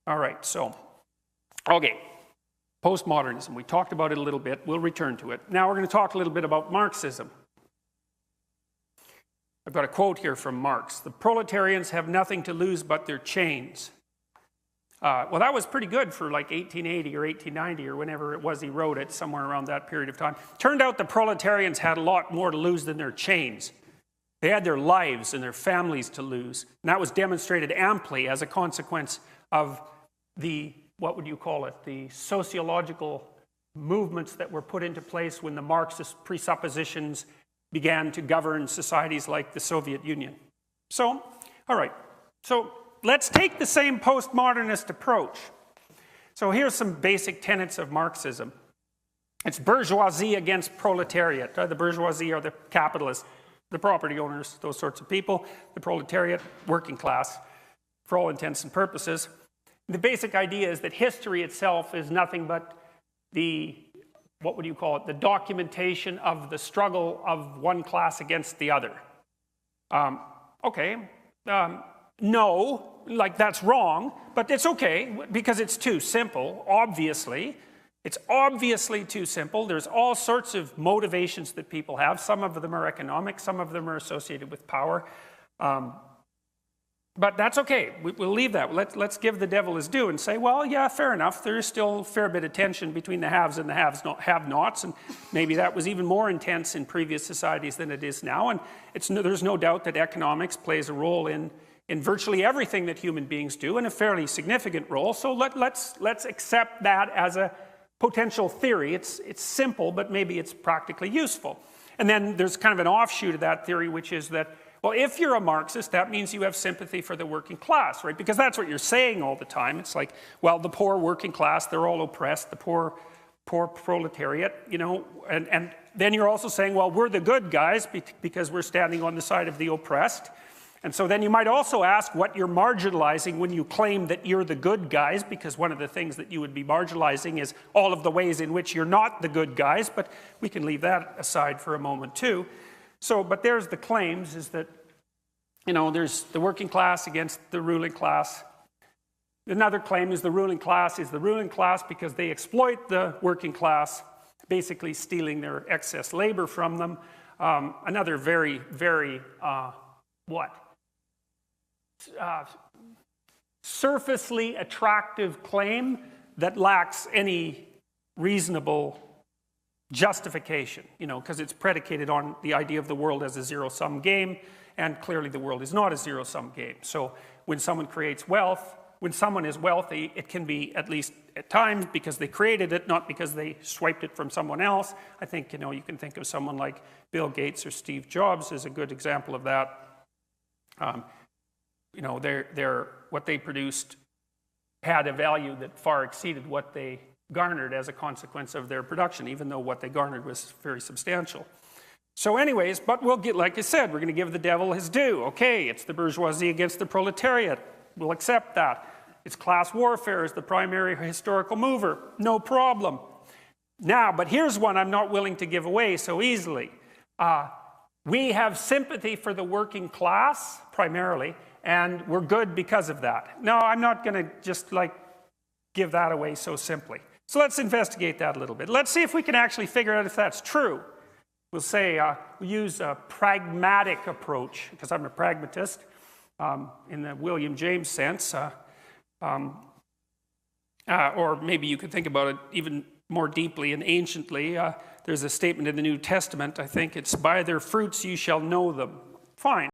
All right, so, okay. Postmodernism, we talked about it a little bit, we'll return to it. Now we're going to talk a little bit about Marxism. I've got a quote here from Marx. The proletarians have nothing to lose but their chains. Well, that was pretty good for like 1880 or 1890 or whenever it was he wrote it, somewhere around that period of time. Turned out the proletarians had a lot more to lose than their chains. They had their lives and their families to lose. And that was demonstrated amply as a consequence of the, what would you call it, the sociological movements that were put into place when the Marxist presuppositions began to govern societies like the Soviet Union. So, all right, so let's take the same postmodernist approach. So here's some basic tenets of Marxism. It's bourgeoisie against proletariat. The bourgeoisie are the capitalists, the property owners, those sorts of people. The proletariat, working class, for all intents and purposes. The basic idea is that history itself is nothing but the, what would you call it, the documentation of the struggle of one class against the other. No, like that's wrong, but it's okay because it's too simple, obviously. It's obviously too simple. There's all sorts of motivations that people have. Some of them are economic, some of them are associated with power. But that's okay. We'll leave that. Let's give the devil his due and say, well, yeah, fair enough. There is still a fair bit of tension between the haves and the have-nots, and maybe that was even more intense in previous societies than it is now. And there's no doubt that economics plays a role in virtually everything that human beings do, and a fairly significant role. So let's accept that as a potential theory. It's simple, but maybe it's practically useful. And then there's kind of an offshoot of that theory, which is that, well, if you're a Marxist, that means you have sympathy for the working class, right? Because that's what you're saying all the time. It's like, well, the poor working class, they're all oppressed, the poor proletariat, you know, and then you're also saying, well, we're the good guys because we're standing on the side of the oppressed. And so then you might also ask what you're marginalizing when you claim that you're the good guys, because one of the things that you would be marginalizing is all of the ways in which you're not the good guys, but we can leave that aside for a moment too. So, but there's the claims, is that, you know, there's the working class against the ruling class. Another claim is the ruling class because they exploit the working class, basically stealing their excess labor from them. Another very, very, surfacely attractive claim that lacks any reasonable justification, you know, because it's predicated on the idea of the world as a zero-sum game, and clearly the world is not a zero-sum game. So when someone creates wealth, when someone is wealthy, it can be, at least at times, because they created it, not because they swiped it from someone else. I think, you know, you can think of someone like Bill Gates or Steve Jobs as a good example of that. You know, what they produced had a value that far exceeded what they garnered as a consequence of their production, even though what they garnered was very substantial. So anyways, but we'll get, like I said, we're going to give the devil his due. Okay, it's the bourgeoisie against the proletariat. We'll accept that. It's class warfare as the primary historical mover. No problem. Now, but here's one I'm not willing to give away so easily. We have sympathy for the working class, primarily, and we're good because of that. No, I'm not going to just like give that away so simply. So let's investigate that a little bit. Let's see if we can actually figure out if that's true. We'll say we use a pragmatic approach, because I'm a pragmatist in the William James sense. Or maybe you could think about it even more deeply and anciently. There's a statement in the New Testament, I think it's, by their fruits you shall know them. Fine.